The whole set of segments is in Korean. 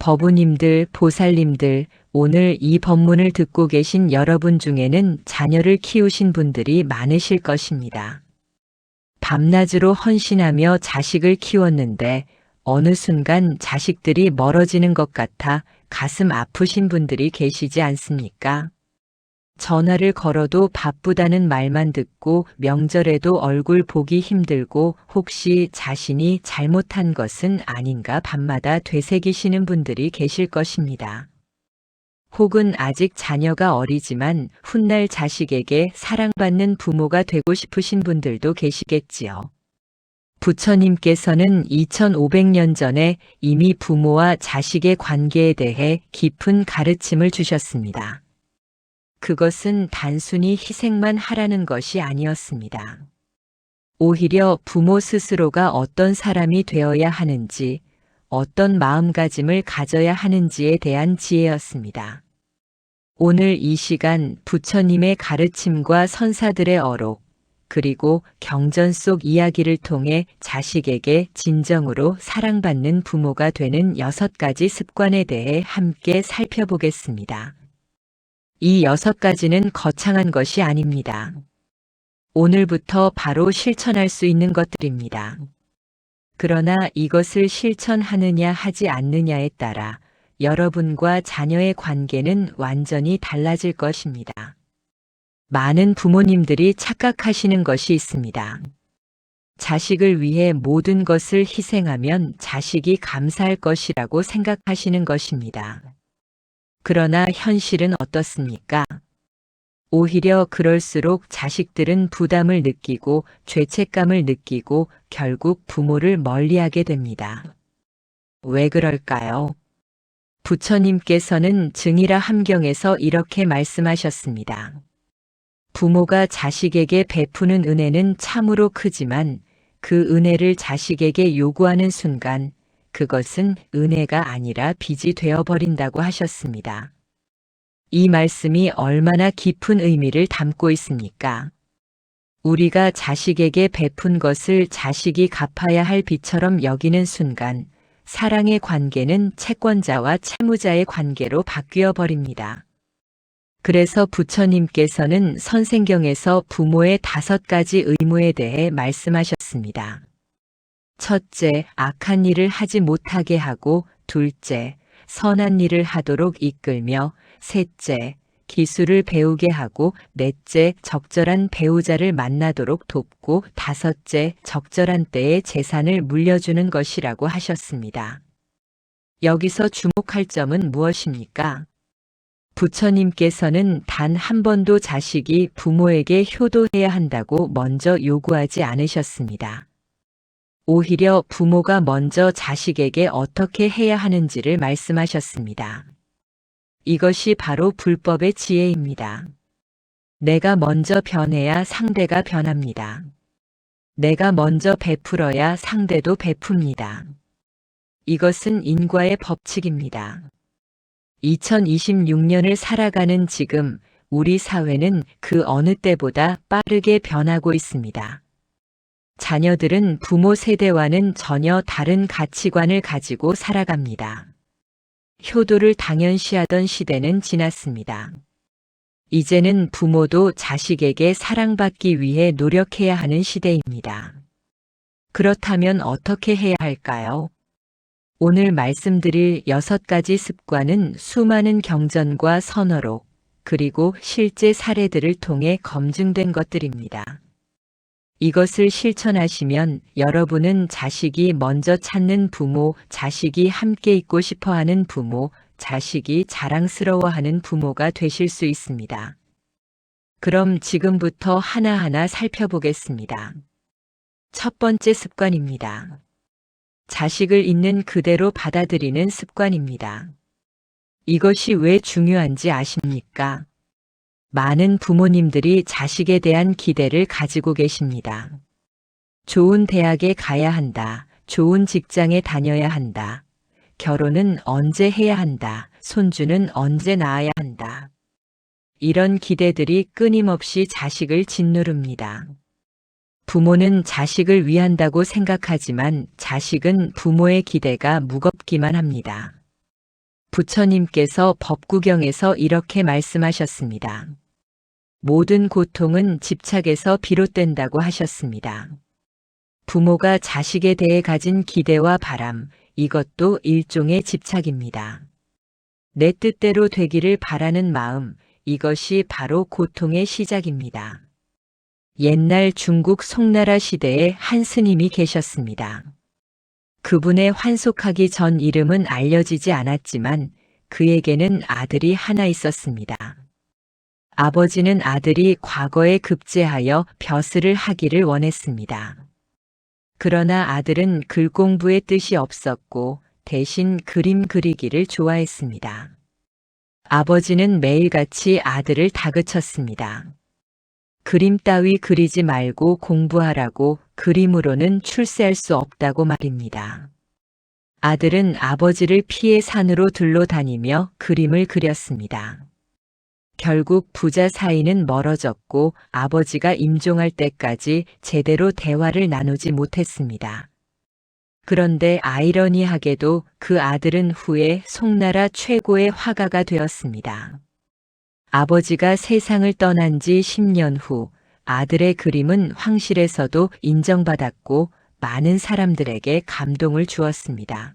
거부님들, 보살님들, 오늘 이 법문을 듣고 계신 여러분 중에는 자녀를 키우신 분들이 많으실 것입니다. 밤낮으로 헌신하며 자식을 키웠는데 어느 순간 자식들이 멀어지는 것 같아 가슴 아프신 분들이 계시지 않습니까? 전화를 걸어도 바쁘다는 말만 듣고 명절에도 얼굴 보기 힘들고 혹시 자신이 잘못한 것은 아닌가 밤마다 되새기시는 분들이 계실 것입니다. 혹은 아직 자녀가 어리지만 훗날 자식에게 사랑받는 부모가 되고 싶으신 분들도 계시겠지요. 부처님께서는 2500년 전에 이미 부모와 자식의 관계에 대해 깊은 가르침을 주셨습니다. 그것은 단순히 희생만 하라는 것이 아니었습니다. 오히려 부모 스스로가 어떤 사람이 되어야 하는지, 어떤 마음가짐을 가져야 하는지에 대한 지혜였습니다. 오늘 이 시간 부처님의 가르침과 선사들의 어록, 그리고 경전 속 이야기를 통해 자식에게 진정으로 사랑받는 부모가 되는 6가지 습관에 대해 함께 살펴보겠습니다. 이 6가지는 거창한 것이 아닙니다. 오늘부터 바로 실천할 수 있는 것들입니다. 그러나 이것을 실천하느냐 하지 않느냐에 따라 여러분과 자녀의 관계는 완전히 달라질 것입니다. 많은 부모님들이 착각하시는 것이 있습니다. 자식을 위해 모든 것을 희생하면 자식이 감사할 것이라고 생각하시는 것입니다. 그러나 현실은 어떻습니까? 오히려 그럴수록 자식들은 부담을 느끼고 죄책감을 느끼고 결국 부모를 멀리하게 됩니다. 왜 그럴까요? 부처님께서는 증이라 함경에서 이렇게 말씀하셨습니다. 부모가 자식에게 베푸는 은혜는 참으로 크지만 그 은혜를 자식에게 요구하는 순간 그것은 은혜가 아니라 빚이 되어버린다고 하셨습니다. 이 말씀이 얼마나 깊은 의미를 담고 있습니까? 우리가 자식에게 베푼 것을 자식이 갚아야 할 빚처럼 여기는 순간 사랑의 관계는 채권자와 채무자의 관계로 바뀌어 버립니다. 그래서 부처님께서는 선생경에서 부모의 5가지 의무에 대해 말씀하셨습니다. 첫째, 악한 일을 하지 못하게 하고, 둘째, 선한 일을 하도록 이끌며, 셋째, 기술을 배우게 하고, 넷째, 적절한 배우자를 만나도록 돕고, 다섯째, 적절한 때에 재산을 물려주는 것이라고 하셨습니다. 여기서 주목할 점은 무엇입니까? 부처님께서는 단 한 번도 자식이 부모에게 효도해야 한다고 먼저 요구하지 않으셨습니다. 오히려 부모가 먼저 자식에게 어떻게 해야 하는지를 말씀하셨습니다. 이것이 바로 불법의 지혜입니다. 내가 먼저 변해야 상대가 변합니다. 내가 먼저 베풀어야 상대도 베풉니다. 이것은 인과의 법칙입니다. 2026년을 살아가는 지금 우리 사회는 그 어느 때보다 빠르게 변하고 있습니다. 자녀들은 부모 세대와는 전혀 다른 가치관을 가지고 살아갑니다. 효도를 당연시하던 시대는 지났습니다. 이제는 부모도 자식에게 사랑받기 위해 노력해야 하는 시대입니다. 그렇다면 어떻게 해야 할까요? 오늘 말씀드릴 6가지 습관은 수많은 경전과 선어록, 그리고 실제 사례들을 통해 검증된 것들입니다. 이것을 실천하시면 여러분은 자식이 먼저 찾는 부모, 자식이 함께 있고 싶어하는 부모, 자식이 자랑스러워하는 부모가 되실 수 있습니다. 그럼 지금부터 하나하나 살펴보겠습니다. 첫 번째 습관입니다. 자식을 있는 그대로 받아들이는 습관입니다. 이것이 왜 중요한지 아십니까? 많은 부모님들이 자식에 대한 기대를 가지고 계십니다. 좋은 대학에 가야 한다. 좋은 직장에 다녀야 한다. 결혼은 언제 해야 한다. 손주는 언제 낳아야 한다. 이런 기대들이 끊임없이 자식을 짓누릅니다. 부모는 자식을 위한다고 생각하지만 자식은 부모의 기대가 무겁기만 합니다. 부처님께서 법구경에서 이렇게 말씀하셨습니다. 모든 고통은 집착에서 비롯된다고 하셨습니다. 부모가 자식에 대해 가진 기대와 바람, 이것도 일종의 집착입니다. 내 뜻대로 되기를 바라는 마음, 이것이 바로 고통의 시작입니다. 옛날 중국 송나라 시대에 한 스님이 계셨습니다. 그분의 환속하기 전 이름은 알려지지 않았지만 그에게는 아들이 하나 있었습니다. 아버지는 아들이 과거에 급제하여 벼슬을 하기를 원했습니다. 그러나 아들은 글 공부에 뜻이 없었고 대신 그림 그리기를 좋아했습니다. 아버지는 매일같이 아들을 다그쳤습니다. 그림 따위 그리지 말고 공부하라고, 그림으로는 출세할 수 없다고 말입니다. 아들은 아버지를 피해 산으로 들러다니며 그림을 그렸습니다. 결국 부자 사이는 멀어졌고 아버지가 임종할 때까지 제대로 대화를 나누지 못했습니다. 그런데 아이러니하게도 그 아들은 후에 송나라 최고의 화가가 되었습니다. 아버지가 세상을 떠난 지 10년 후 아들의 그림은 황실에서도 인정받았고 많은 사람들에게 감동을 주었습니다.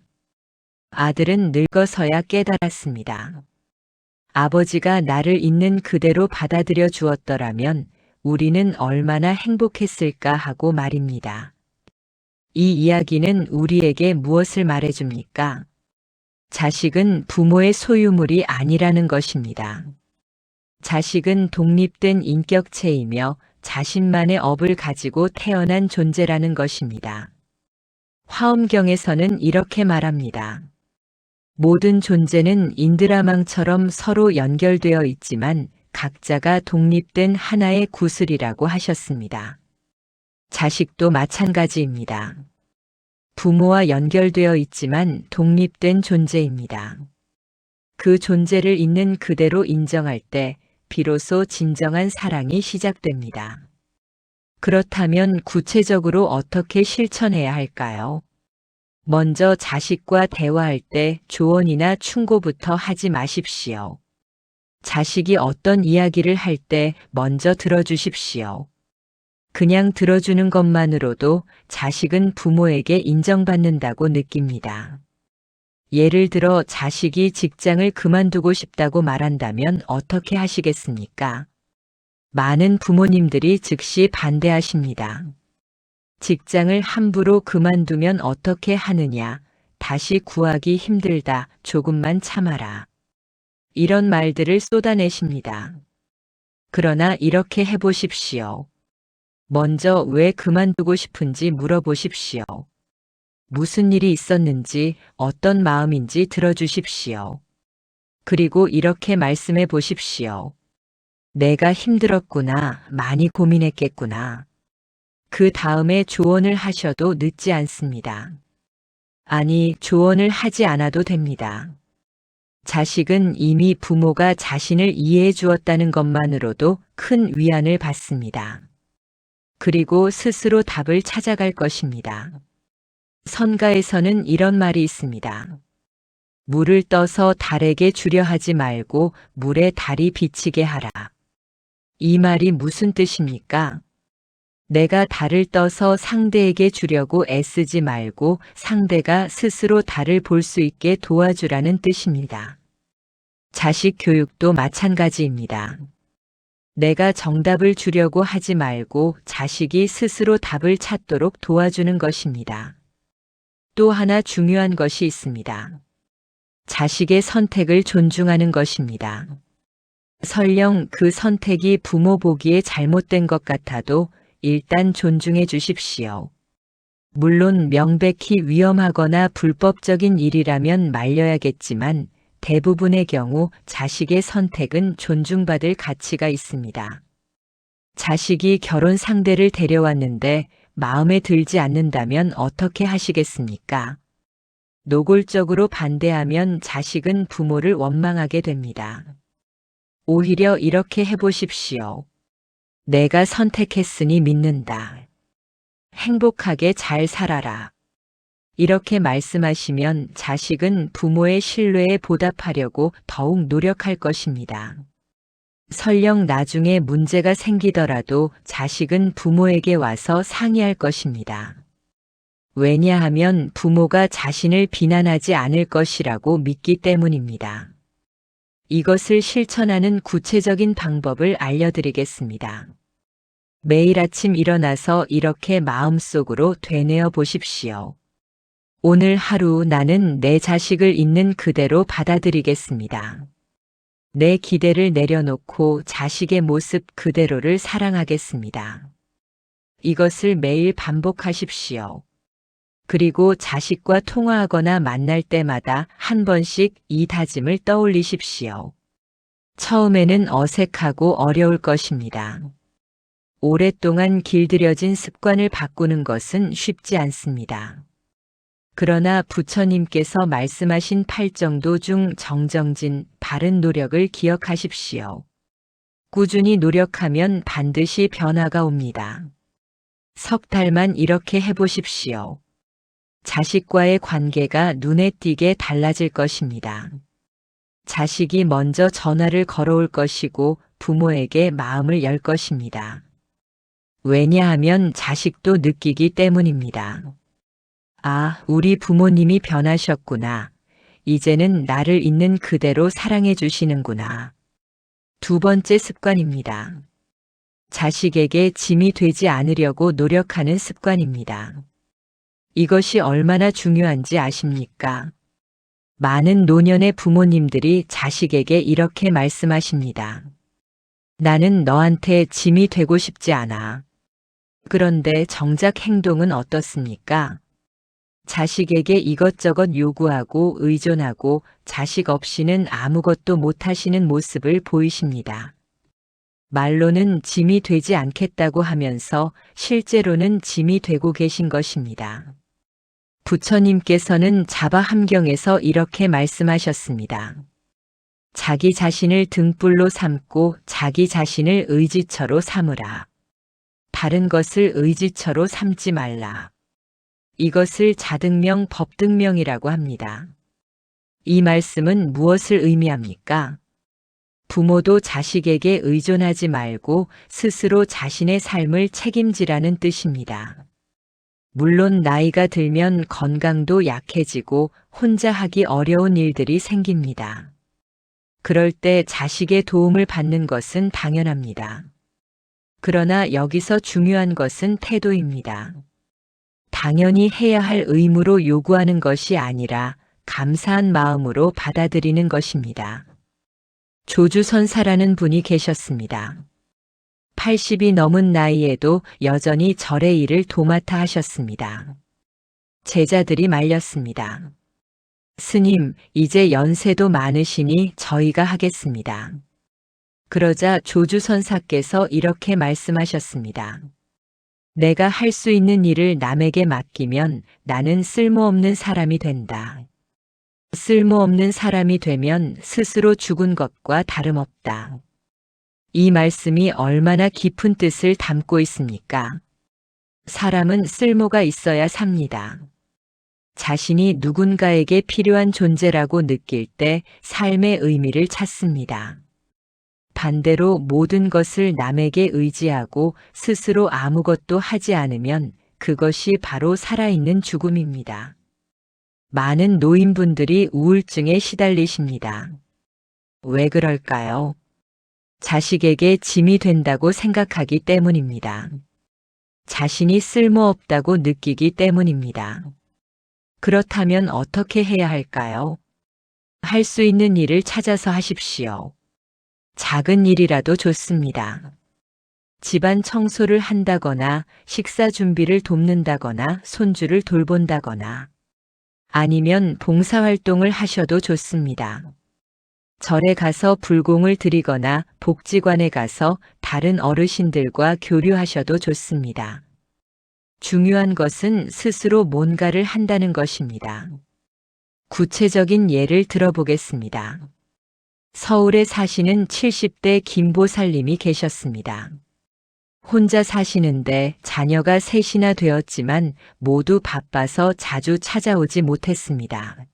아들은 늙어서야 깨달았습니다. 아버지가 나를 있는 그대로 받아들여 주었더라면 우리는 얼마나 행복했을까 하고 말입니다. 이 이야기는 우리에게 무엇을 말해줍니까? 자식은 부모의 소유물이 아니라는 것입니다. 자식은 독립된 인격체이며 자신만의 업을 가지고 태어난 존재라는 것입니다. 화엄경에서는 이렇게 말합니다. 모든 존재는 인드라망처럼 서로 연결되어 있지만 각자가 독립된 하나의 구슬이라고 하셨습니다. 자식도 마찬가지입니다. 부모와 연결되어 있지만 독립된 존재입니다. 그 존재를 있는 그대로 인정할 때 비로소 진정한 사랑이 시작됩니다. 그렇다면 구체적으로 어떻게 실천해야 할까요? 먼저 자식과 대화할 때 조언이나 충고부터 하지 마십시오. 자식이 어떤 이야기를 할 때 먼저 들어주십시오. 그냥 들어주는 것만으로도 자식은 부모에게 인정받는다고 느낍니다. 예를 들어 자식이 직장을 그만두고 싶다고 말한다면 어떻게 하시겠습니까? 많은 부모님들이 즉시 반대하십니다. 직장을 함부로 그만두면 어떻게 하느냐, 다시 구하기 힘들다, 조금만 참아라. 이런 말들을 쏟아내십니다. 그러나 이렇게 해보십시오. 먼저 왜 그만두고 싶은지 물어보십시오. 무슨 일이 있었는지, 어떤 마음인지 들어주십시오. 그리고 이렇게 말씀해 보십시오. 내가 힘들었구나, 많이 고민했겠구나. 그 다음에 조언을 하셔도 늦지 않습니다. 아니, 조언을 하지 않아도 됩니다. 자식은 이미 부모가 자신을 이해해 주었다는 것만으로도 큰 위안을 받습니다. 그리고 스스로 답을 찾아갈 것입니다. 선가에서는 이런 말이 있습니다. 물을 떠서 달에게 주려 하지 말고 물에 달이 비치게 하라. 이 말이 무슨 뜻입니까? 내가 달을 떠서 상대에게 주려고 애쓰지 말고 상대가 스스로 달을 볼 수 있게 도와주라는 뜻입니다. 자식 교육도 마찬가지입니다. 내가 정답을 주려고 하지 말고 자식이 스스로 답을 찾도록 도와주는 것입니다. 또 하나 중요한 것이 있습니다. 자식의 선택을 존중하는 것입니다. 설령 그 선택이 부모 보기에 잘못된 것 같아도 일단 존중해 주십시오. 물론 명백히 위험하거나 불법적인 일이라면 말려야겠지만 대부분의 경우 자식의 선택은 존중받을 가치가 있습니다. 자식이 결혼 상대를 데려왔는데 마음에 들지 않는다면 어떻게 하시겠습니까? 노골적으로 반대하면 자식은 부모를 원망하게 됩니다. 오히려 이렇게 해보십시오. 내가 선택했으니 믿는다. 행복하게 잘 살아라. 이렇게 말씀하시면 자식은 부모의 신뢰에 보답하려고 더욱 노력할 것입니다. 설령 나중에 문제가 생기더라도 자식은 부모에게 와서 상의할 것입니다. 왜냐하면 부모가 자신을 비난하지 않을 것이라고 믿기 때문입니다. 이것을 실천하는 구체적인 방법을 알려드리겠습니다. 매일 아침 일어나서 이렇게 마음속으로 되뇌어 보십시오. 오늘 하루 나는 내 자식을 있는 그대로 받아들이겠습니다. 내 기대를 내려놓고 자식의 모습 그대로를 사랑하겠습니다. 이것을 매일 반복하십시오. 그리고 자식과 통화하거나 만날 때마다 한 번씩 이 다짐을 떠올리십시오. 처음에는 어색하고 어려울 것입니다. 오랫동안 길들여진 습관을 바꾸는 것은 쉽지 않습니다. 그러나 부처님께서 말씀하신 8정도 중 정정진 바른 노력을 기억하십시오. 꾸준히 노력하면 반드시 변화가 옵니다. 석 달만 이렇게 해보십시오. 자식과의 관계가 눈에 띄게 달라질 것입니다. 자식이 먼저 전화를 걸어올 것이고 부모에게 마음을 열 것입니다. 왜냐하면 자식도 느끼기 때문입니다. 아, 우리 부모님이 변하셨구나. 이제는 나를 있는 그대로 사랑해 주시는구나. 두 번째 습관입니다. 자식에게 짐이 되지 않으려고 노력하는 습관입니다. 이것이 얼마나 중요한지 아십니까? 많은 노년의 부모님들이 자식에게 이렇게 말씀하십니다. 나는 너한테 짐이 되고 싶지 않아. 그런데 정작 행동은 어떻습니까? 자식에게 이것저것 요구하고 의존하고 자식 없이는 아무것도 못하시는 모습을 보이십니다. 말로는 짐이 되지 않겠다고 하면서 실제로는 짐이 되고 계신 것입니다. 부처님께서는 자바함경에서 이렇게 말씀하셨습니다. 자기 자신을 등불로 삼고 자기 자신을 의지처로 삼으라. 다른 것을 의지처로 삼지 말라. 이것을 자등명 법등명이라고 합니다. 이 말씀은 무엇을 의미합니까? 부모도 자식에게 의존하지 말고 스스로 자신의 삶을 책임지라는 뜻입니다. 물론 나이가 들면 건강도 약해지고 혼자 하기 어려운 일들이 생깁니다. 그럴 때 자식의 도움을 받는 것은 당연합니다. 그러나 여기서 중요한 것은 태도입니다. 당연히 해야 할 의무로 요구하는 것이 아니라 감사한 마음으로 받아들이는 것입니다. 조주선사라는 분이 계셨습니다. 80이 넘은 나이에도 여전히 절의 일을 도맡아 하셨습니다. 제자들이 말렸습니다. 스님, 이제 연세도 많으시니 저희가 하겠습니다. 그러자 조주선사께서 이렇게 말씀하셨습니다. 내가 할 수 있는 일을 남에게 맡기면 나는 쓸모없는 사람이 된다. 쓸모없는 사람이 되면 스스로 죽은 것과 다름없다. 이 말씀이 얼마나 깊은 뜻을 담고 있습니까? 사람은 쓸모가 있어야 삽니다. 자신이 누군가에게 필요한 존재라고 느낄 때 삶의 의미를 찾습니다. 반대로 모든 것을 남에게 의지하고 스스로 아무것도 하지 않으면 그것이 바로 살아있는 죽음입니다. 많은 노인분들이 우울증에 시달리십니다. 왜 그럴까요? 자식에게 짐이 된다고 생각하기 때문입니다. 자신이 쓸모없다고 느끼기 때문입니다. 그렇다면 어떻게 해야 할까요? 할 수 있는 일을 찾아서 하십시오. 작은 일이라도 좋습니다. 집안 청소를 한다거나 식사 준비를 돕는다거나 손주를 돌본다거나 아니면 봉사활동을 하셔도 좋습니다. 절에 가서 불공을 드리거나 복지관에 가서 다른 어르신들과 교류하셔도 좋습니다. 중요한 것은 스스로 뭔가를 한다는 것입니다. 구체적인 예를 들어보겠습니다. 서울에 사시는 70대 김보살님이 계셨습니다. 혼자 사시는데 자녀가 셋이나 되었지만 모두 바빠서 자주 찾아오지 못했습니다.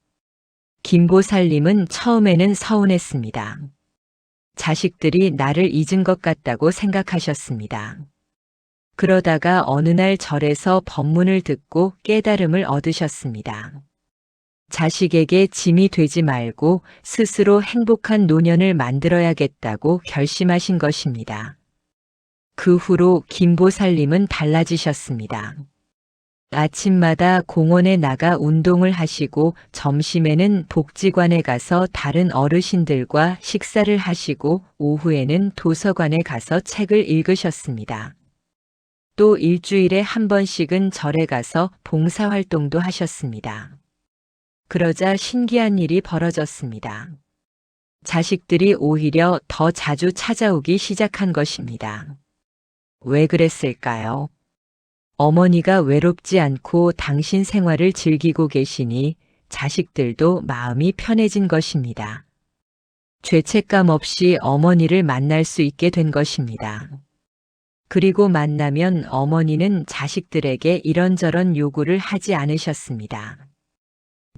김보살님은 처음에는 서운했습니다. 자식들이 나를 잊은 것 같다고 생각하셨습니다. 그러다가 어느 날 절에서 법문을 듣고 깨달음을 얻으셨습니다. 자식에게 짐이 되지 말고 스스로 행복한 노년을 만들어야겠다고 결심하신 것입니다. 그 후로 김보살님은 달라지셨습니다. 아침마다 공원에 나가 운동을 하시고 점심에는 복지관에 가서 다른 어르신들과 식사를 하시고 오후에는 도서관에 가서 책을 읽으셨습니다. 또 일주일에 한 번씩은 절에 가서 봉사활동도 하셨습니다. 그러자 신기한 일이 벌어졌습니다. 자식들이 오히려 더 자주 찾아오기 시작한 것입니다. 왜 그랬을까요? 어머니가 외롭지 않고 당신 생활을 즐기고 계시니 자식들도 마음이 편해진 것입니다. 죄책감 없이 어머니를 만날 수 있게 된 것입니다. 그리고 만나면 어머니는 자식들에게 이런저런 요구를 하지 않으셨습니다.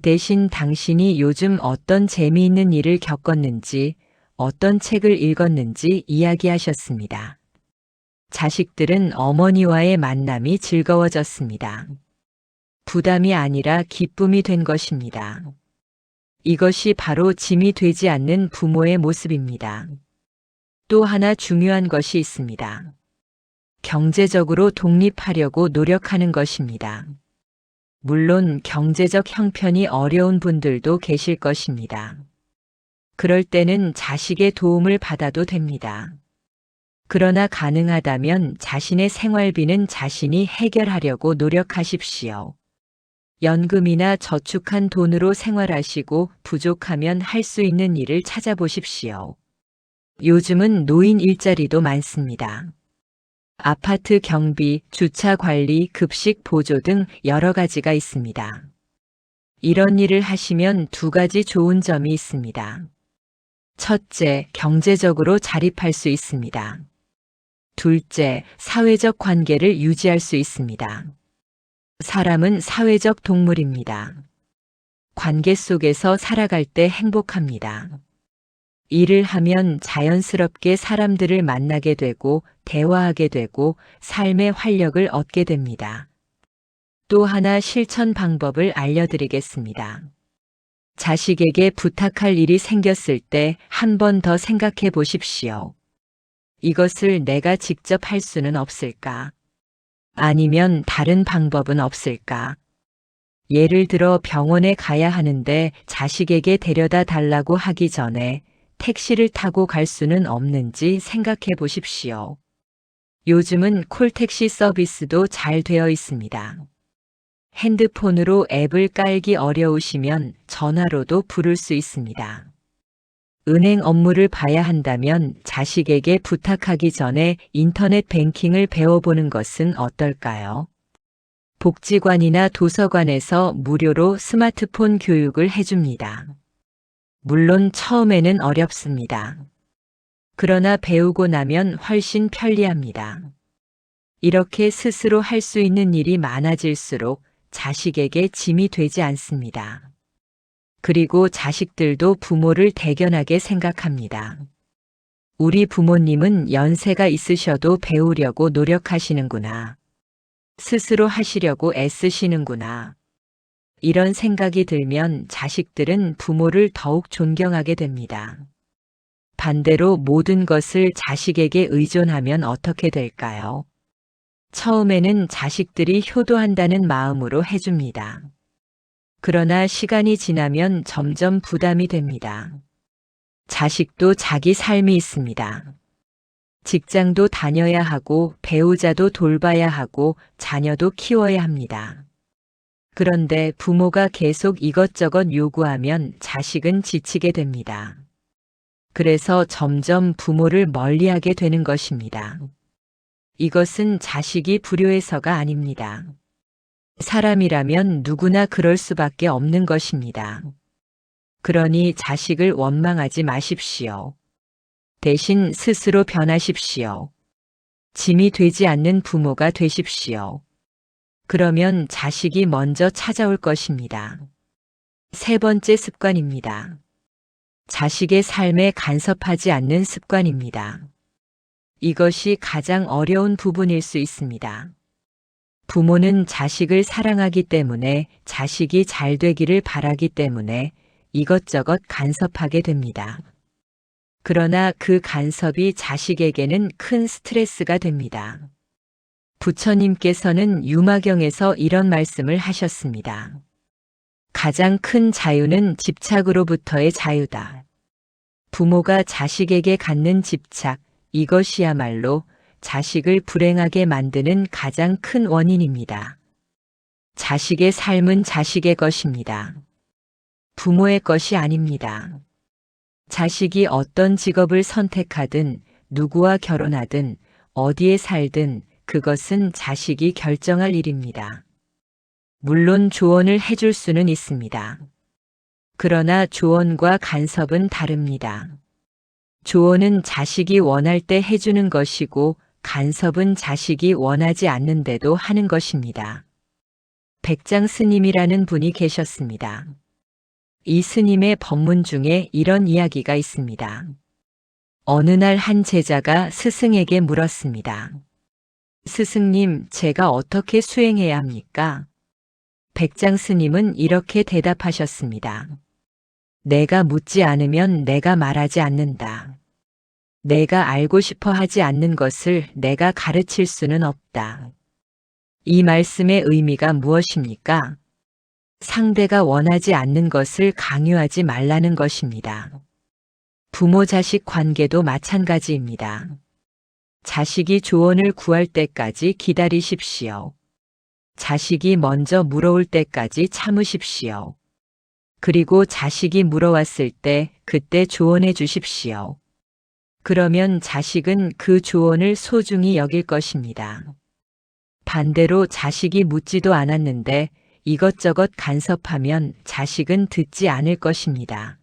대신 당신이 요즘 어떤 재미있는 일을 겪었는지, 어떤 책을 읽었는지 이야기하셨습니다. 자식들은 어머니와의 만남이 즐거워졌습니다. 부담이 아니라 기쁨이 된 것입니다. 이것이 바로 짐이 되지 않는 부모의 모습입니다. 또 하나 중요한 것이 있습니다. 경제적으로 독립하려고 노력하는 것입니다. 물론 경제적 형편이 어려운 분들도 계실 것입니다. 그럴 때는 자식의 도움을 받아도 됩니다. 그러나 가능하다면 자신의 생활비는 자신이 해결하려고 노력하십시오. 연금이나 저축한 돈으로 생활하시고 부족하면 할 수 있는 일을 찾아보십시오. 요즘은 노인 일자리도 많습니다. 아파트 경비, 주차 관리, 급식 보조 등 여러 가지가 있습니다. 이런 일을 하시면 두 가지 좋은 점이 있습니다. 첫째, 경제적으로 자립할 수 있습니다. 둘째, 사회적 관계를 유지할 수 있습니다. 사람은 사회적 동물입니다. 관계 속에서 살아갈 때 행복합니다. 일을 하면 자연스럽게 사람들을 만나게 되고 대화하게 되고 삶의 활력을 얻게 됩니다. 또 하나 실천 방법을 알려드리겠습니다. 자식에게 부탁할 일이 생겼을 때 한 번 더 생각해 보십시오. 이것을 내가 직접 할 수는 없을까? 아니면 다른 방법은 없을까? 예를 들어 병원에 가야 하는데 자식에게 데려다 달라고 하기 전에 택시를 타고 갈 수는 없는지 생각해 보십시오. 요즘은 콜택시 서비스도 잘 되어 있습니다. 핸드폰으로 앱을 깔기 어려우시면 전화로도 부를 수 있습니다. 은행 업무를 봐야 한다면 자식에게 부탁하기 전에 인터넷 뱅킹을 배워보는 것은 어떨까요? 복지관이나 도서관에서 무료로 스마트폰 교육을 해줍니다. 물론 처음에는 어렵습니다. 그러나 배우고 나면 훨씬 편리합니다. 이렇게 스스로 할 수 있는 일이 많아질수록 자식에게 짐이 되지 않습니다. 그리고 자식들도 부모를 대견하게 생각합니다. 우리 부모님은 연세가 있으셔도 배우려고 노력하시는구나. 스스로 하시려고 애쓰시는구나. 이런 생각이 들면 자식들은 부모를 더욱 존경하게 됩니다. 반대로 모든 것을 자식에게 의존하면 어떻게 될까요? 처음에는 자식들이 효도한다는 마음으로 해줍니다. 그러나 시간이 지나면 점점 부담이 됩니다. 자식도 자기 삶이 있습니다. 직장도 다녀야 하고 배우자도 돌봐야 하고 자녀도 키워야 합니다. 그런데 부모가 계속 이것저것 요구하면 자식은 지치게 됩니다. 그래서 점점 부모를 멀리하게 되는 것입니다. 이것은 자식이 불효해서가 아닙니다. 사람이라면 누구나 그럴 수밖에 없는 것입니다. 그러니 자식을 원망하지 마십시오. 대신 스스로 변하십시오. 짐이 되지 않는 부모가 되십시오. 그러면 자식이 먼저 찾아올 것입니다. 세 번째 습관입니다. 자식의 삶에 간섭하지 않는 습관입니다. 이것이 가장 어려운 부분일 수 있습니다. 부모는 자식을 사랑하기 때문에 자식이 잘 되기를 바라기 때문에 이것저것 간섭하게 됩니다. 그러나 그 간섭이 자식에게는 큰 스트레스가 됩니다. 부처님께서는 유마경에서 이런 말씀을 하셨습니다. 가장 큰 자유는 집착으로부터의 자유다. 부모가 자식에게 갖는 집착, 이것이야말로 자식을 불행하게 만드는 가장 큰 원인입니다. 자식의 삶은 자식의 것입니다. 부모의 것이 아닙니다. 자식이 어떤 직업을 선택하든 누구와 결혼하든 어디에 살든 그것은 자식이 결정할 일입니다. 물론 조언을 해줄 수는 있습니다. 그러나 조언과 간섭은 다릅니다. 조언은 자식이 원할 때 해주는 것이고 간섭은 자식이 원하지 않는데도 하는 것입니다. 백장 스님이라는 분이 계셨습니다. 이 스님의 법문 중에 이런 이야기가 있습니다. 어느 날 한 제자가 스승에게 물었습니다. 스승님, 제가 어떻게 수행해야 합니까? 백장 스님은 이렇게 대답하셨습니다. 내가 묻지 않으면 내가 말하지 않는다. 내가 알고 싶어 하지 않는 것을 내가 가르칠 수는 없다. 이 말씀의 의미가 무엇입니까? 상대가 원하지 않는 것을 강요하지 말라는 것입니다. 부모 자식 관계도 마찬가지입니다. 자식이 조언을 구할 때까지 기다리십시오. 자식이 먼저 물어올 때까지 참으십시오. 그리고 자식이 물어왔을 때 그때 조언해 주십시오. 그러면 자식은 그 조언을 소중히 여길 것입니다. 반대로 자식이 묻지도 않았는데 이것저것 간섭하면 자식은 듣지 않을 것입니다.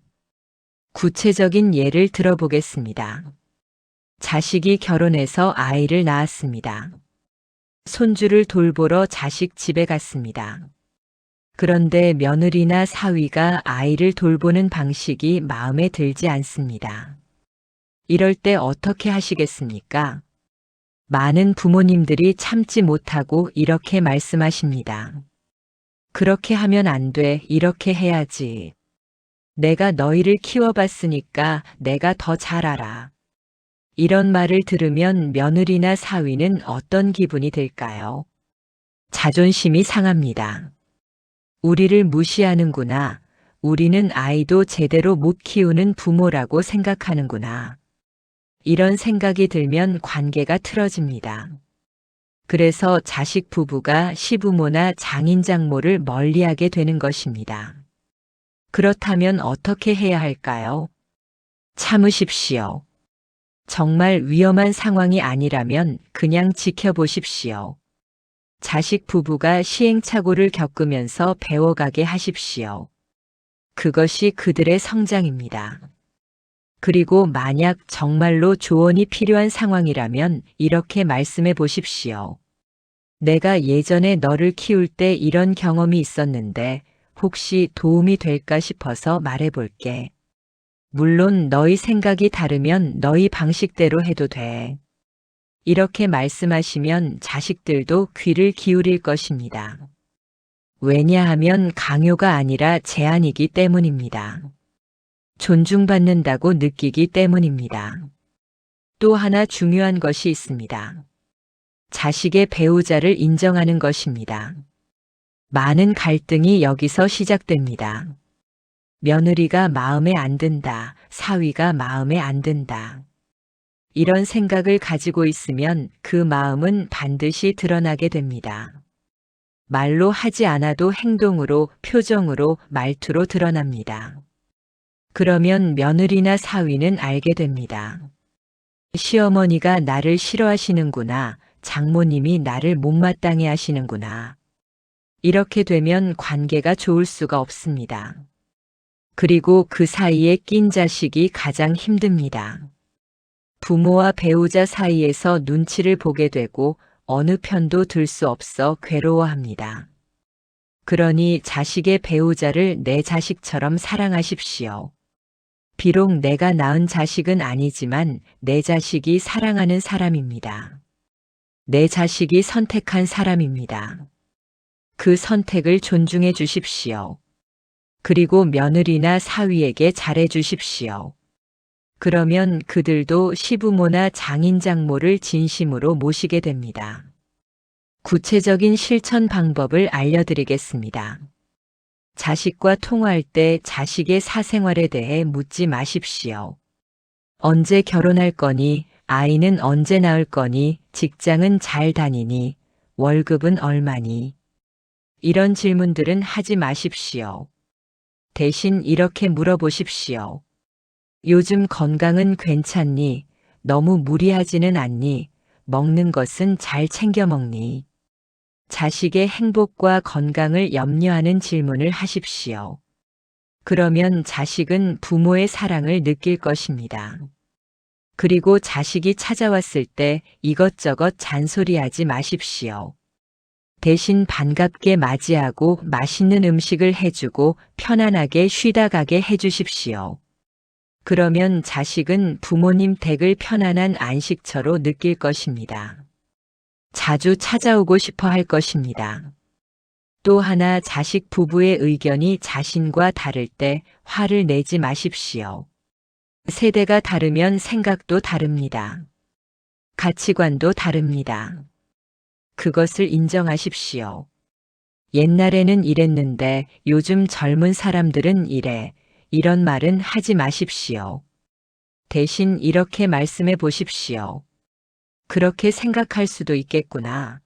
구체적인 예를 들어보겠습니다. 자식이 결혼해서 아이를 낳았습니다. 손주를 돌보러 자식 집에 갔습니다. 그런데 며느리나 사위가 아이를 돌보는 방식이 마음에 들지 않습니다. 이럴 때 어떻게 하시겠습니까? 많은 부모님들이 참지 못하고 이렇게 말씀하십니다. 그렇게 하면 안 돼, 이렇게 해야지. 내가 너희를 키워봤으니까 내가 더 잘 알아. 이런 말을 들으면 며느리나 사위는 어떤 기분이 들까요? 자존심이 상합니다. 우리를 무시하는구나. 우리는 아이도 제대로 못 키우는 부모라고 생각하는구나. 이런 생각이 들면 관계가 틀어집니다. 그래서 자식 부부가 시부모나 장인 장모를 멀리하게 되는 것입니다. 그렇다면 어떻게 해야 할까요? 참으십시오. 정말 위험한 상황이 아니라면 그냥 지켜보십시오. 자식 부부가 시행착오를 겪으면서 배워가게 하십시오. 그것이 그들의 성장입니다. 그리고 만약 정말로 조언이 필요한 상황이라면 이렇게 말씀해 보십시오. 내가 예전에 너를 키울 때 이런 경험이 있었는데 혹시 도움이 될까 싶어서 말해볼게. 물론 너희 생각이 다르면 너희 방식대로 해도 돼. 이렇게 말씀하시면 자식들도 귀를 기울일 것입니다. 왜냐하면 강요가 아니라 제안이기 때문입니다. 존중받는다고 느끼기 때문입니다. 또 하나 중요한 것이 있습니다. 자식의 배우자를 인정하는 것입니다. 많은 갈등이 여기서 시작됩니다. 며느리가 마음에 안 든다, 사위가 마음에 안 든다. 이런 생각을 가지고 있으면 그 마음은 반드시 드러나게 됩니다. 말로 하지 않아도 행동으로, 표정으로, 말투로 드러납니다. 그러면 며느리나 사위는 알게 됩니다. 시어머니가 나를 싫어하시는구나, 장모님이 나를 못마땅해 하시는구나. 이렇게 되면 관계가 좋을 수가 없습니다. 그리고 그 사이에 낀 자식이 가장 힘듭니다. 부모와 배우자 사이에서 눈치를 보게 되고 어느 편도 들 수 없어 괴로워합니다. 그러니 자식의 배우자를 내 자식처럼 사랑하십시오. 비록 내가 낳은 자식은 아니지만 내 자식이 사랑하는 사람입니다. 내 자식이 선택한 사람입니다. 그 선택을 존중해 주십시오. 그리고 며느리나 사위에게 잘해 주십시오. 그러면 그들도 시부모나 장인 장모를 진심으로 모시게 됩니다. 구체적인 실천 방법을 알려드리겠습니다. 자식과 통화할 때 자식의 사생활에 대해 묻지 마십시오. 언제 결혼할 거니? 아이는 언제 낳을 거니? 직장은 잘 다니니? 월급은 얼마니? 이런 질문들은 하지 마십시오. 대신 이렇게 물어보십시오. 요즘 건강은 괜찮니? 너무 무리하지는 않니? 먹는 것은 잘 챙겨 먹니? 자식의 행복과 건강을 염려하는 질문을 하십시오. 그러면 자식은 부모의 사랑을 느낄 것입니다. 그리고 자식이 찾아왔을 때 이것저것 잔소리하지 마십시오. 대신 반갑게 맞이하고 맛있는 음식을 해주고 편안하게 쉬다 가게 해주십시오. 그러면 자식은 부모님 댁을 편안한 안식처로 느낄 것입니다. 자주 찾아오고 싶어 할 것입니다. 또 하나 자식 부부의 의견이 자신과 다를 때 화를 내지 마십시오. 세대가 다르면 생각도 다릅니다. 가치관도 다릅니다. 그것을 인정하십시오. 옛날에는 이랬는데 요즘 젊은 사람들은 이래. 이런 말은 하지 마십시오. 대신 이렇게 말씀해 보십시오. 그렇게 생각할 수도 있겠구나.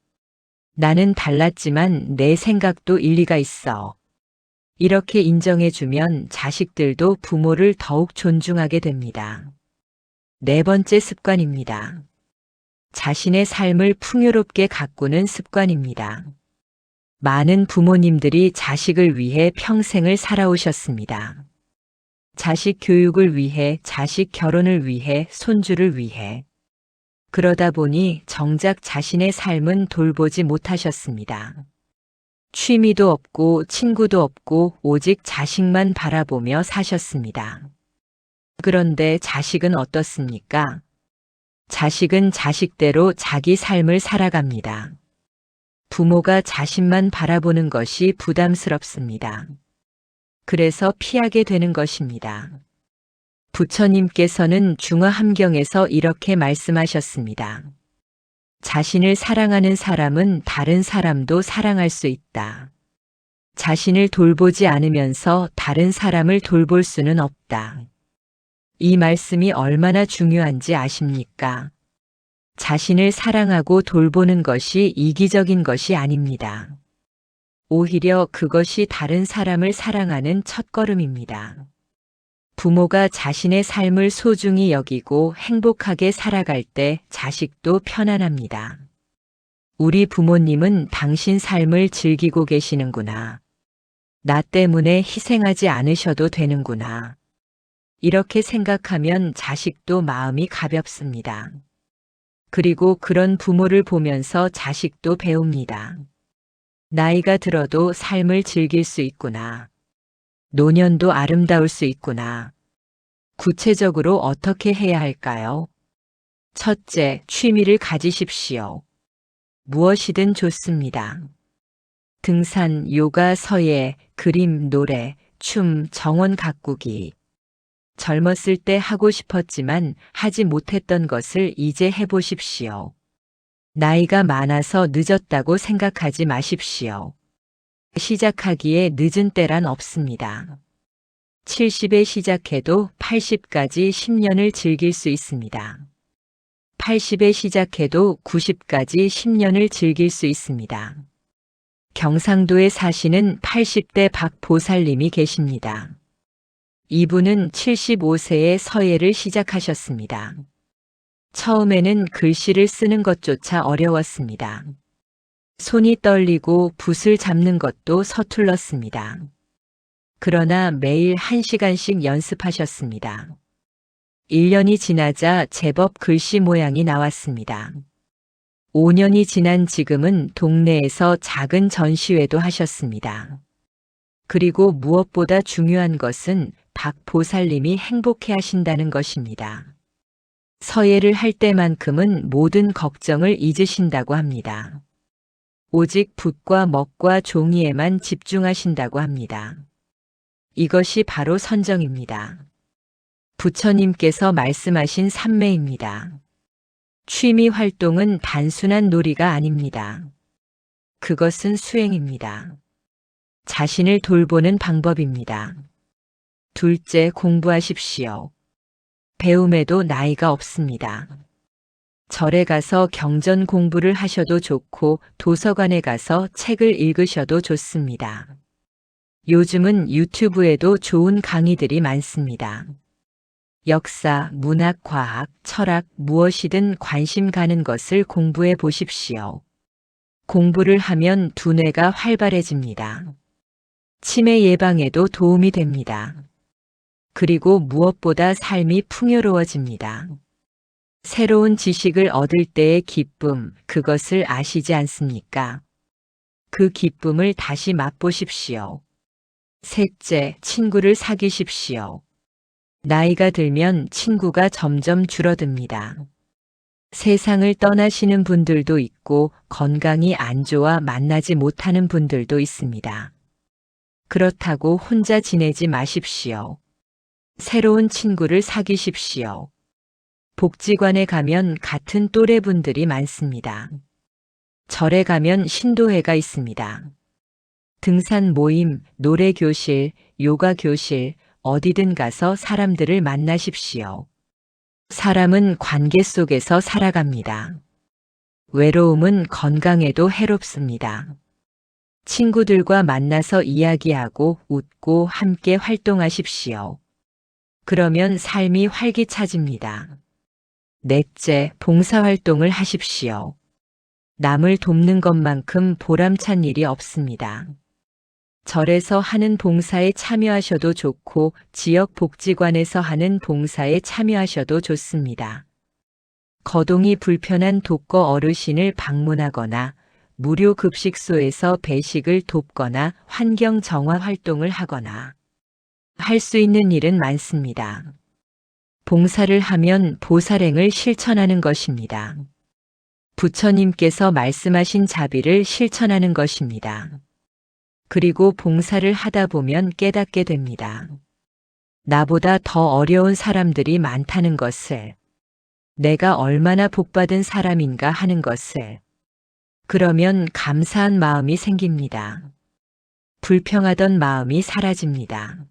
나는 달랐지만 내 생각도 일리가 있어. 이렇게 인정해주면 자식들도 부모를 더욱 존중하게 됩니다. 네 번째 습관입니다. 자신의 삶을 풍요롭게 가꾸는 습관입니다. 많은 부모님들이 자식을 위해 평생을 살아오셨습니다. 자식 교육을 위해, 자식 결혼을 위해, 손주를 위해. 그러다 보니 정작 자신의 삶은 돌보지 못하셨습니다. 취미도 없고 친구도 없고 오직 자식만 바라보며 사셨습니다. 그런데 자식은 어떻습니까? 자식은 자식대로 자기 삶을 살아갑니다. 부모가 자신만 바라보는 것이 부담스럽습니다. 그래서 피하게 되는 것입니다. 부처님께서는 중화함경에서 이렇게 말씀하셨습니다. 자신을 사랑하는 사람은 다른 사람도 사랑할 수 있다. 자신을 돌보지 않으면서 다른 사람을 돌볼 수는 없다. 이 말씀이 얼마나 중요한지 아십니까? 자신을 사랑하고 돌보는 것이 이기적인 것이 아닙니다. 오히려 그것이 다른 사람을 사랑하는 첫걸음입니다. 부모가 자신의 삶을 소중히 여기고 행복하게 살아갈 때 자식도 편안합니다. 우리 부모님은 당신 삶을 즐기고 계시는구나. 나 때문에 희생하지 않으셔도 되는구나. 이렇게 생각하면 자식도 마음이 가볍습니다. 그리고 그런 부모를 보면서 자식도 배웁니다. 나이가 들어도 삶을 즐길 수 있구나. 노년도 아름다울 수 있구나. 구체적으로 어떻게 해야 할까요? 첫째, 취미를 가지십시오. 무엇이든 좋습니다. 등산, 요가, 서예, 그림, 노래, 춤, 정원 가꾸기. 젊었을 때 하고 싶었지만 하지 못했던 것을 이제 해보십시오. 나이가 많아서 늦었다고 생각하지 마십시오. 시작하기에 늦은 때란 없습니다. 70에 시작해도 80까지 10년을 즐길 수 있습니다. 80에 시작해도 90까지 10년을 즐길 수 있습니다. 경상도에 사시는 80대 박보살님이 계십니다. 이분은 75세에 서예를 시작하셨습니다. 처음에는 글씨를 쓰는 것조차 어려웠습니다. 손이 떨리고 붓을 잡는 것도 서툴렀습니다. 그러나 매일 1시간씩 연습하셨습니다. 1년이 지나자 제법 글씨 모양이 나왔습니다. 5년이 지난 지금은 동네에서 작은 전시회도 하셨습니다. 그리고 무엇보다 중요한 것은 박 보살님이 행복해 하신다는 것입니다. 서예를 할 때만큼은 모든 걱정을 잊으신다고 합니다. 오직 붓과 먹과 종이에만 집중하신다고 합니다. 이것이 바로 선정입니다. 부처님께서 말씀하신 삼매입니다. 취미 활동은 단순한 놀이가 아닙니다. 그것은 수행입니다. 자신을 돌보는 방법입니다. 둘째, 공부하십시오. 배움에도 나이가 없습니다. 절에 가서 경전 공부를 하셔도 좋고 도서관에 가서 책을 읽으셔도 좋습니다. 요즘은 유튜브에도 좋은 강의들이 많습니다. 역사, 문학, 과학, 철학, 무엇이든 관심 가는 것을 공부해 보십시오. 공부를 하면 두뇌가 활발해집니다. 치매 예방에도 도움이 됩니다. 그리고 무엇보다 삶이 풍요로워집니다. 새로운 지식을 얻을 때의 기쁨, 그것을 아시지 않습니까? 그 기쁨을 다시 맛보십시오. 셋째, 친구를 사귀십시오. 나이가 들면 친구가 점점 줄어듭니다. 세상을 떠나시는 분들도 있고 건강이 안 좋아 만나지 못하는 분들도 있습니다. 그렇다고 혼자 지내지 마십시오. 새로운 친구를 사귀십시오. 복지관에 가면 같은 또래 분들이 많습니다. 절에 가면 신도회가 있습니다. 등산 모임, 노래 교실, 요가 교실, 어디든 가서 사람들을 만나십시오. 사람은 관계 속에서 살아갑니다. 외로움은 건강에도 해롭습니다. 친구들과 만나서 이야기하고 웃고 함께 활동하십시오. 그러면 삶이 활기차집니다. 넷째, 봉사활동을 하십시오. 남을 돕는 것만큼 보람찬 일이 없습니다. 절에서 하는 봉사에 참여하셔도 좋고 지역 복지관에서 하는 봉사에 참여하셔도 좋습니다. 거동이 불편한 독거 어르신을 방문하거나 무료 급식소에서 배식을 돕거나 환경 정화 활동을 하거나 할 수 있는 일은 많습니다. 봉사를 하면 보살행을 실천하는 것입니다. 부처님께서 말씀하신 자비를 실천하는 것입니다. 그리고 봉사를 하다 보면 깨닫게 됩니다. 나보다 더 어려운 사람들이 많다는 것을, 내가 얼마나 복받은 사람인가 하는 것을, 그러면 감사한 마음이 생깁니다. 불평하던 마음이 사라집니다.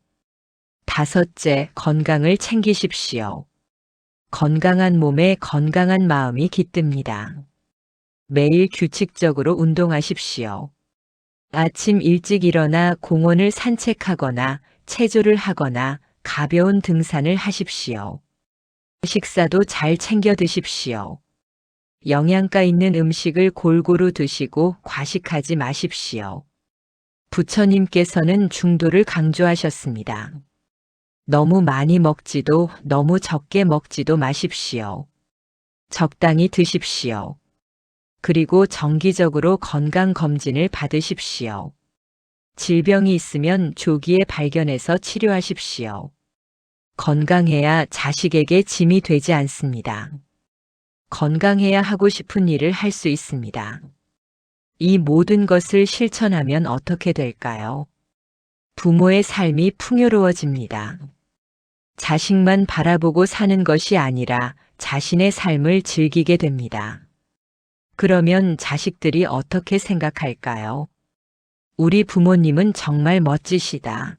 다섯째, 건강을 챙기십시오. 건강한 몸에 건강한 마음이 깃듭니다. 매일 규칙적으로 운동하십시오. 아침 일찍 일어나 공원을 산책하거나 체조를 하거나 가벼운 등산을 하십시오. 식사도 잘 챙겨 드십시오. 영양가 있는 음식을 골고루 드시고 과식하지 마십시오. 부처님께서는 중도를 강조하셨습니다. 너무 많이 먹지도 너무 적게 먹지도 마십시오. 적당히 드십시오. 그리고 정기적으로 건강검진을 받으십시오. 질병이 있으면 조기에 발견해서 치료하십시오. 건강해야 자식에게 짐이 되지 않습니다. 건강해야 하고 싶은 일을 할 수 있습니다. 이 모든 것을 실천하면 어떻게 될까요? 부모의 삶이 풍요로워집니다. 자식만 바라보고 사는 것이 아니라 자신의 삶을 즐기게 됩니다. 그러면 자식들이 어떻게 생각할까요? 우리 부모님은 정말 멋지시다.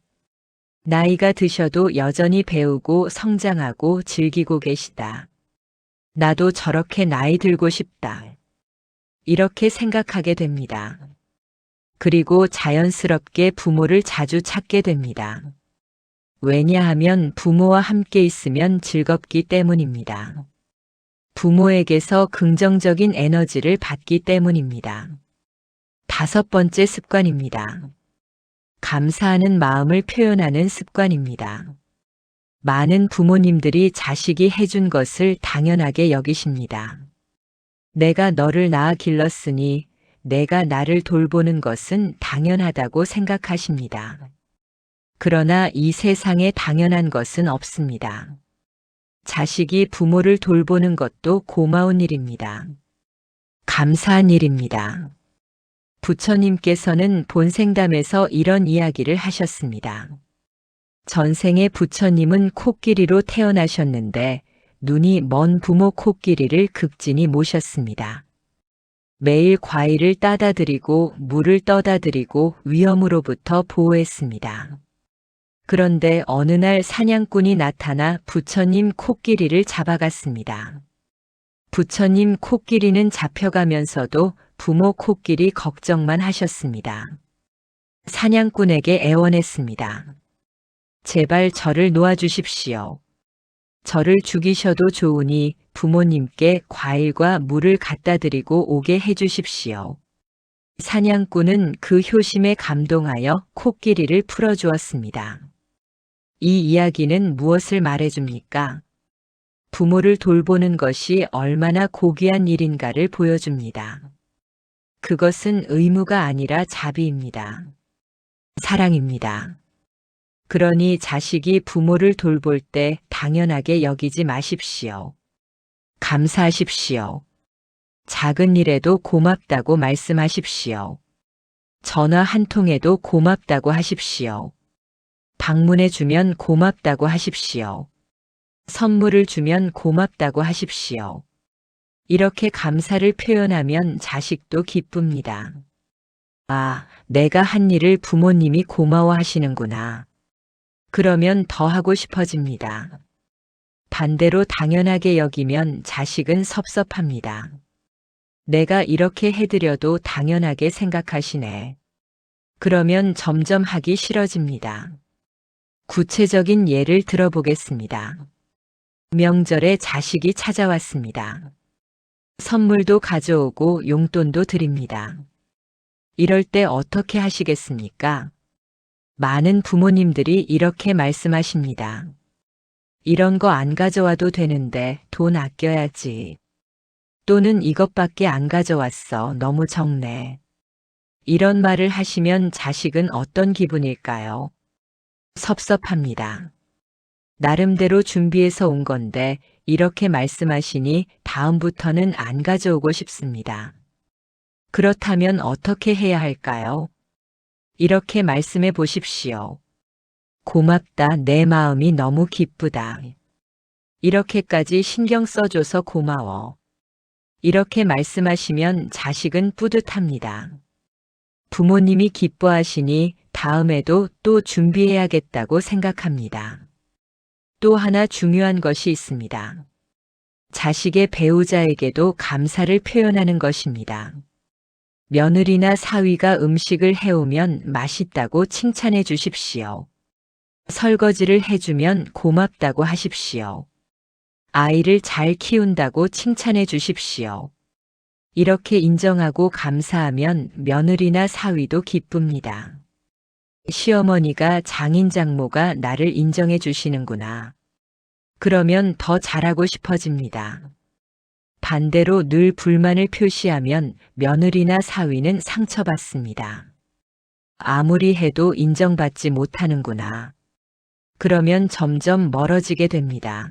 나이가 드셔도 여전히 배우고 성장하고 즐기고 계시다. 나도 저렇게 나이 들고 싶다. 이렇게 생각하게 됩니다. 그리고 자연스럽게 부모를 자주 찾게 됩니다. 왜냐하면 부모와 함께 있으면 즐겁기 때문입니다. 부모에게서 긍정적인 에너지를 받기 때문입니다. 다섯 번째 습관입니다. 감사하는 마음을 표현하는 습관입니다. 많은 부모님들이 자식이 해준 것을 당연하게 여기십니다. 내가 너를 낳아 길렀으니 내가 나를 돌보는 것은 당연하다고 생각하십니다. 그러나 이 세상에 당연한 것은 없습니다. 자식이 부모를 돌보는 것도 고마운 일입니다. 감사한 일입니다. 부처님께서는 본생담에서 이런 이야기를 하셨습니다. 전생에 부처님은 코끼리로 태어나셨는데 눈이 먼 부모 코끼리를 극진히 모셨습니다. 매일 과일을 따다 드리고 물을 떠다 드리고 위험으로부터 보호했습니다. 그런데 어느 날 사냥꾼이 나타나 부처님 코끼리를 잡아갔습니다. 부처님 코끼리는 잡혀가면서도 부모 코끼리 걱정만 하셨습니다. 사냥꾼에게 애원했습니다. 제발 저를 놓아주십시오. 저를 죽이셔도 좋으니 부모님께 과일과 물을 갖다 드리고 오게 해주십시오. 사냥꾼은 그 효심에 감동하여 코끼리를 풀어주었습니다. 이 이야기는 무엇을 말해줍니까? 부모를 돌보는 것이 얼마나 고귀한 일인가를 보여줍니다. 그것은 의무가 아니라 자비입니다. 사랑입니다. 그러니 자식이 부모를 돌볼 때 당연하게 여기지 마십시오. 감사하십시오. 작은 일에도 고맙다고 말씀하십시오. 전화 한 통에도 고맙다고 하십시오. 방문해 주면 고맙다고 하십시오. 선물을 주면 고맙다고 하십시오. 이렇게 감사를 표현하면 자식도 기쁩니다. 아, 내가 한 일을 부모님이 고마워하시는구나. 그러면 더 하고 싶어집니다. 반대로 당연하게 여기면 자식은 섭섭합니다. 내가 이렇게 해드려도 당연하게 생각하시네. 그러면 점점 하기 싫어집니다. 구체적인 예를 들어보겠습니다. 명절에 자식이 찾아왔습니다. 선물도 가져오고 용돈도 드립니다. 이럴 때 어떻게 하시겠습니까? 많은 부모님들이 이렇게 말씀하십니다. 이런 거 안 가져와도 되는데 돈 아껴야지. 또는 이것밖에 안 가져왔어. 너무 적네. 이런 말을 하시면 자식은 어떤 기분일까요? 섭섭합니다. 나름대로 준비해서 온 건데 이렇게 말씀하시니 다음부터는 안 가져오고 싶습니다. 그렇다면 어떻게 해야 할까요? 이렇게 말씀해 보십시오. 고맙다. 내 마음이 너무 기쁘다. 이렇게까지 신경 써줘서 고마워. 이렇게 말씀하시면 자식은 뿌듯합니다. 부모님이 기뻐하시니 다음에도 또 준비해야겠다고 생각합니다. 또 하나 중요한 것이 있습니다. 자식의 배우자에게도 감사를 표현하는 것입니다. 며느리나 사위가 음식을 해오면 맛있다고 칭찬해 주십시오. 설거지를 해주면 고맙다고 하십시오. 아이를 잘 키운다고 칭찬해 주십시오. 이렇게 인정하고 감사하면 며느리나 사위도 기쁩니다. 시어머니가 장인 장모가 나를 인정해 주시는구나. 그러면 더 잘하고 싶어집니다. 반대로 늘 불만을 표시하면 며느리나 사위는 상처받습니다. 아무리 해도 인정받지 못하는구나. 그러면 점점 멀어지게 됩니다.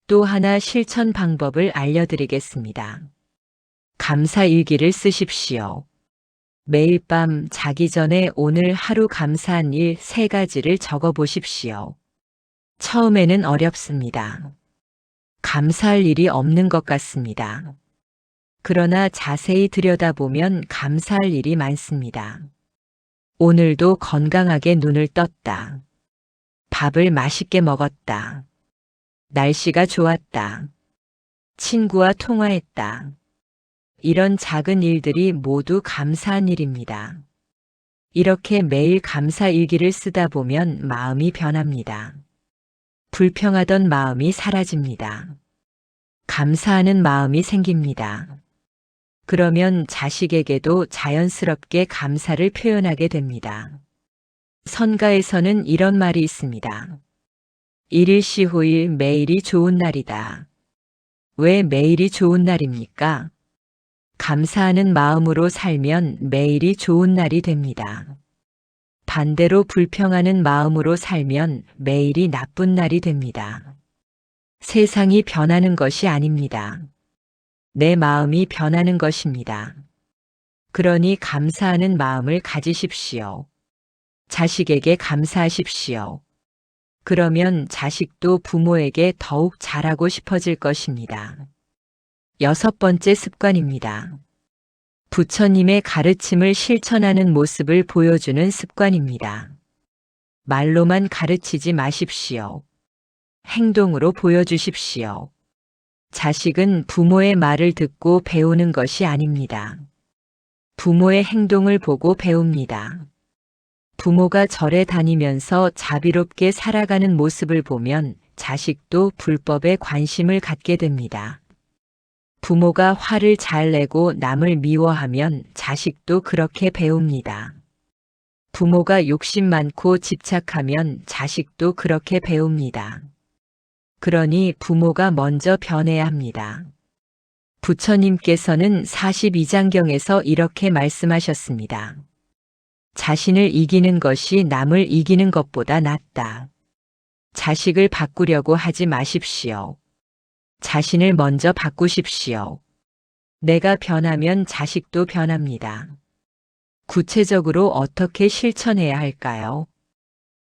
또 하나 실천 방법을 알려드리겠습니다. 감사일기를 쓰십시오. 매일 밤 자기 전에 오늘 하루 감사한 일 3가지를 적어 보십시오. 처음에는 어렵습니다. 감사할 일이 없는 것 같습니다. 그러나 자세히 들여다보면 감사할 일이 많습니다. 오늘도 건강하게 눈을 떴다. 밥을 맛있게 먹었다. 날씨가 좋았다. 친구와 통화했다. 이런 작은 일들이 모두 감사한 일입니다. 이렇게 매일 감사일기를 쓰다 보면 마음이 변합니다. 불평하던 마음이 사라집니다. 감사하는 마음이 생깁니다. 그러면 자식에게도 자연스럽게 감사를 표현하게 됩니다. 선가에서는 이런 말이 있습니다. 일일시후일 매일이 좋은 날이다. 왜 매일이 좋은 날입니까? 감사하는 마음으로 살면 매일이 좋은 날이 됩니다. 반대로 불평하는 마음으로 살면 매일이 나쁜 날이 됩니다. 세상이 변하는 것이 아닙니다. 내 마음이 변하는 것입니다. 그러니 감사하는 마음을 가지십시오. 자식에게 감사하십시오. 그러면 자식도 부모에게 더욱 잘하고 싶어질 것입니다. 6번째 습관입니다. 부처님의 가르침을 실천하는 모습을 보여주는 습관입니다. 말로만 가르치지 마십시오. 행동으로 보여주십시오. 자식은 부모의 말을 듣고 배우는 것이 아닙니다. 부모의 행동을 보고 배웁니다. 부모가 절에 다니면서 자비롭게 살아가는 모습을 보면 자식도 불법에 관심을 갖게 됩니다. 부모가 화를 잘 내고 남을 미워하면 자식도 그렇게 배웁니다. 부모가 욕심 많고 집착하면 자식도 그렇게 배웁니다. 그러니 부모가 먼저 변해야 합니다. 부처님께서는 42장경에서 이렇게 말씀하셨습니다. 자신을 이기는 것이 남을 이기는 것보다 낫다. 자식을 바꾸려고 하지 마십시오. 자신을 먼저 바꾸십시오. 내가 변하면 자식도 변합니다. 구체적으로 어떻게 실천해야 할까요?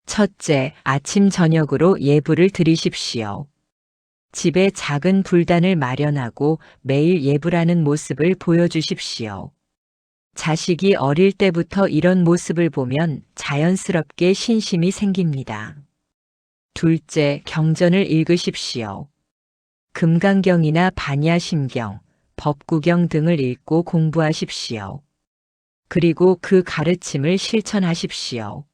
첫째, 아침 저녁으로 예불을 드리십시오. 집에 작은 불단을 마련하고 매일 예불하는 모습을 보여주십시오. 자식이 어릴 때부터 이런 모습을 보면 자연스럽게 신심이 생깁니다. 둘째, 경전을 읽으십시오. 금강경이나 반야심경, 법구경 등을 읽고 공부하십시오. 그리고 그 가르침을 실천하십시오.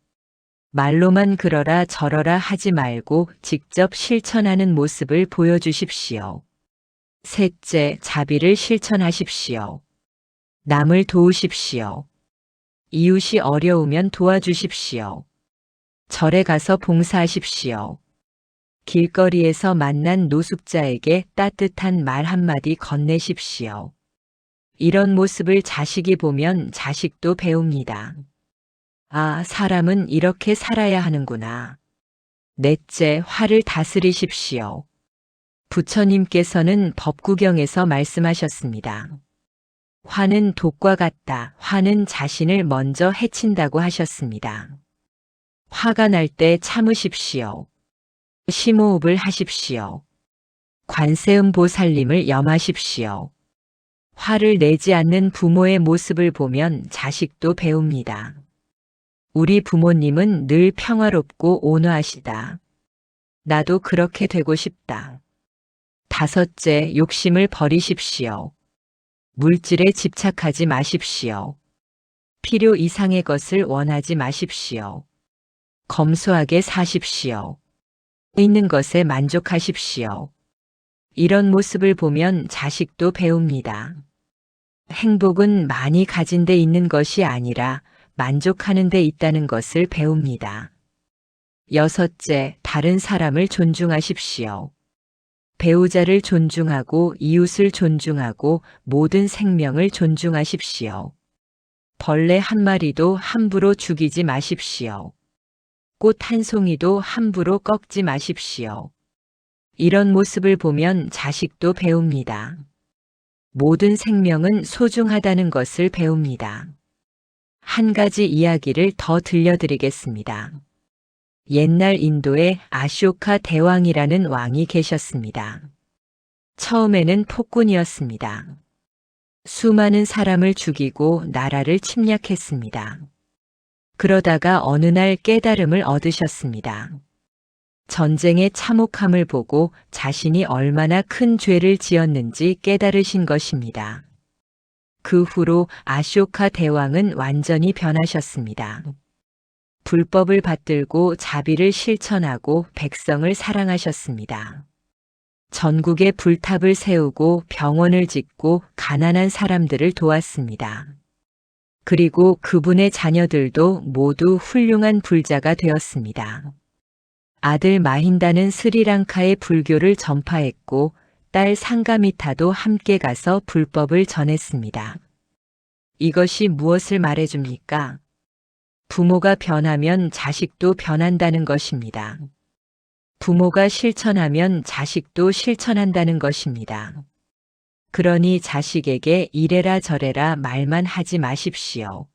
말로만 그러라 저러라 하지 말고 직접 실천하는 모습을 보여주십시오. 셋째, 자비를 실천하십시오. 남을 도우십시오. 이웃이 어려우면 도와주십시오. 절에 가서 봉사하십시오. 길거리에서 만난 노숙자에게 따뜻한 말 한마디 건네십시오. 이런 모습을 자식이 보면 자식도 배웁니다. 아, 사람은 이렇게 살아야 하는구나. 넷째, 화를 다스리십시오. 부처님께서는 법구경에서 말씀하셨습니다. 화는 독과 같다. 화는 자신을 먼저 해친다고 하셨습니다. 화가 날 때 참으십시오. 심호흡을 하십시오. 관세음보살님을 염하십시오. 화를 내지 않는 부모의 모습을 보면 자식도 배웁니다. 우리 부모님은 늘 평화롭고 온화하시다. 나도 그렇게 되고 싶다. 다섯째, 욕심을 버리십시오. 물질에 집착하지 마십시오. 필요 이상의 것을 원하지 마십시오. 검소하게 사십시오. 있는 것에 만족하십시오. 이런 모습을 보면 자식도 배웁니다. 행복은 많이 가진 데 있는 것이 아니라 만족하는 데 있다는 것을 배웁니다. 여섯째, 다른 사람을 존중하십시오. 배우자를 존중하고 이웃을 존중하고 모든 생명을 존중하십시오. 벌레 한 마리도 함부로 죽이지 마십시오. 꽃 한 송이도 함부로 꺾지 마십시오. 이런 모습을 보면 자식도 배웁니다. 모든 생명은 소중하다는 것을 배웁니다. 한 가지 이야기를 더 들려드리겠습니다. 옛날 인도에 아쇼카 대왕이라는 왕이 계셨습니다. 처음에는 폭군이었습니다. 수많은 사람을 죽이고 나라를 침략했습니다. 그러다가 어느 날 깨달음을 얻으셨습니다. 전쟁의 참혹함을 보고 자신이 얼마나 큰 죄를 지었는지 깨달으신 것입니다. 그 후로 아쇼카 대왕은 완전히 변하셨습니다. 불법을 받들고 자비를 실천하고 백성을 사랑하셨습니다. 전국에 불탑을 세우고 병원을 짓고 가난한 사람들을 도왔습니다. 그리고 그분의 자녀들도 모두 훌륭한 불자가 되었습니다. 아들 마힌다는 스리랑카의 불교를 전파했고 딸 상가미타도 함께 가서 불법을 전했습니다. 이것이 무엇을 말해줍니까? 부모가 변하면 자식도 변한다는 것입니다. 부모가 실천하면 자식도 실천한다는 것입니다. 그러니 자식에게 이래라 저래라 말만 하지 마십시오.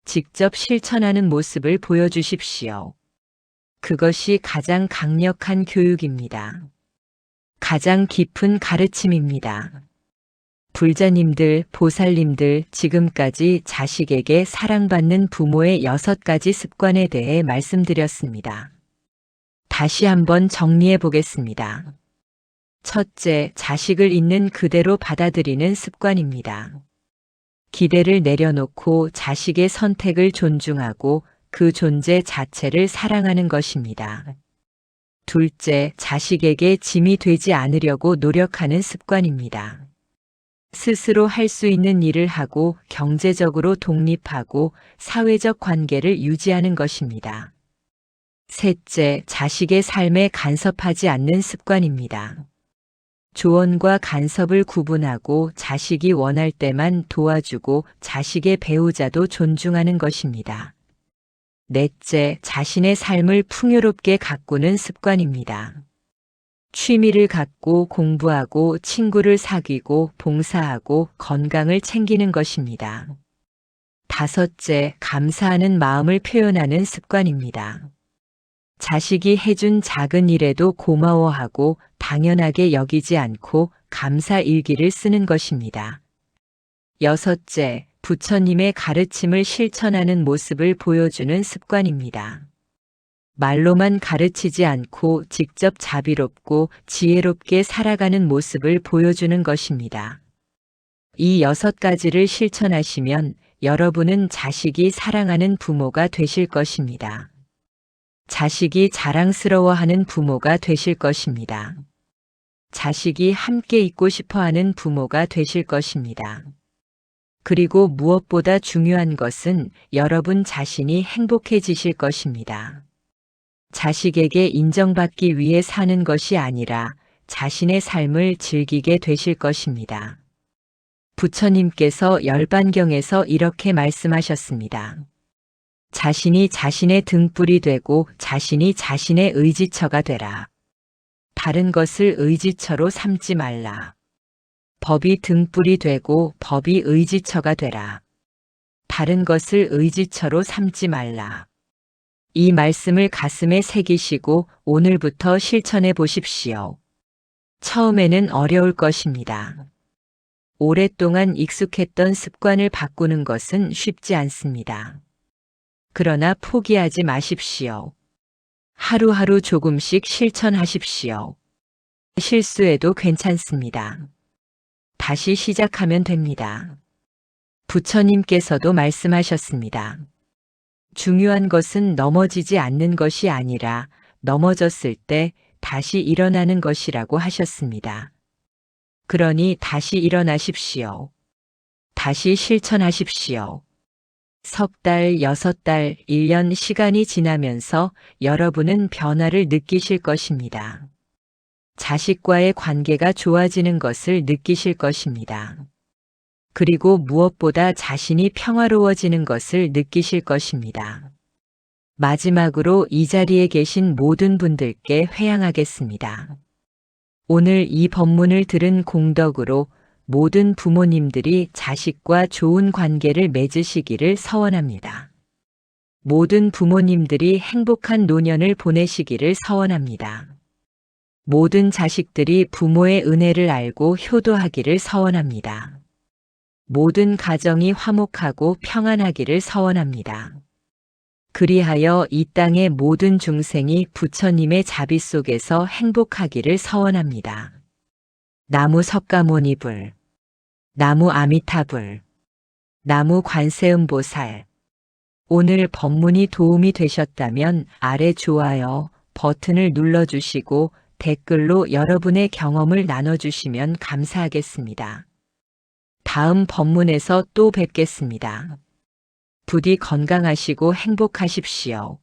직접 실천하는 모습을 보여주십시오. 그것이 가장 강력한 교육입니다. 가장 깊은 가르침입니다. 불자님들, 보살님들, 지금까지 자식에게 사랑받는 부모의 6가지 습관에 대해 말씀드렸습니다. 다시 한번 정리해 보겠습니다. 첫째, 자식을 있는 그대로 받아들이는 습관입니다. 기대를 내려놓고 자식의 선택을 존중하고 그 존재 자체를 사랑하는 것입니다. 둘째, 자식에게 짐이 되지 않으려고 노력하는 습관입니다. 스스로 할 수 있는 일을 하고 경제적으로 독립하고 사회적 관계를 유지하는 것입니다. 셋째, 자식의 삶에 간섭하지 않는 습관입니다. 조언과 간섭을 구분하고 자식이 원할 때만 도와주고 자식의 배우자도 존중하는 것입니다. 넷째, 자신의 삶을 풍요롭게 가꾸는 습관입니다. 취미를 갖고 공부하고 친구를 사귀고 봉사하고 건강을 챙기는 것입니다. 다섯째, 감사하는 마음을 표현하는 습관입니다. 자식이 해준 작은 일에도 고마워하고 당연하게 여기지 않고 감사 일기를 쓰는 것입니다. 여섯째, 부처님의 가르침을 실천하는 모습을 보여주는 습관입니다. 말로만 가르치지 않고 직접 자비롭고 지혜롭게 살아가는 모습을 보여주는 것입니다. 이 6가지를 실천하시면 여러분은 자식이 사랑하는 부모가 되실 것입니다. 자식이 자랑스러워하는 부모가 되실 것입니다. 자식이 함께 있고 싶어하는 부모가 되실 것입니다. 그리고 무엇보다 중요한 것은 여러분 자신이 행복해지실 것입니다. 자식에게 인정받기 위해 사는 것이 아니라 자신의 삶을 즐기게 되실 것입니다. 부처님께서 열반경에서 이렇게 말씀하셨습니다. 자신이 자신의 등불이 되고 자신이 자신의 의지처가 되라. 다른 것을 의지처로 삼지 말라. 법이 등불이 되고 법이 의지처가 되라. 다른 것을 의지처로 삼지 말라. 이 말씀을 가슴에 새기시고 오늘부터 실천해 보십시오. 처음에는 어려울 것입니다. 오랫동안 익숙했던 습관을 바꾸는 것은 쉽지 않습니다. 그러나 포기하지 마십시오. 하루하루 조금씩 실천하십시오. 실수해도 괜찮습니다. 다시 시작하면 됩니다. 부처님께서도 말씀하셨습니다. 중요한 것은 넘어지지 않는 것이 아니라 넘어졌을 때 다시 일어나는 것이라고 하셨습니다. 그러니 다시 일어나십시오. 다시 실천하십시오. 석 달, 6달, 1년 시간이 지나면서 여러분은 변화를 느끼실 것입니다. 자식과의 관계가 좋아지는 것을 느끼실 것입니다. 그리고 무엇보다 자신이 평화로워지는 것을 느끼실 것입니다. 마지막으로 이 자리에 계신 모든 분들께 회양하겠습니다. 오늘 이 법문을 들은 공덕으로 모든 부모님들이 자식과 좋은 관계를 맺으시기를 서원합니다. 모든 부모님들이 행복한 노년을 보내시기를 서원합니다. 모든 자식들이 부모의 은혜를 알고 효도하기를 서원합니다. 모든 가정이 화목하고 평안하기를 서원합니다. 그리하여 이 땅의 모든 중생이 부처님의 자비 속에서 행복하기를 서원합니다. 나무 석가모니불, 나무 아미타불, 나무 관세음보살. 오늘 법문이 도움이 되셨다면 아래 좋아요 버튼을 눌러주시고 댓글로 여러분의 경험을 나눠주시면 감사하겠습니다. 다음 법문에서 또 뵙겠습니다. 부디 건강하시고 행복하십시오.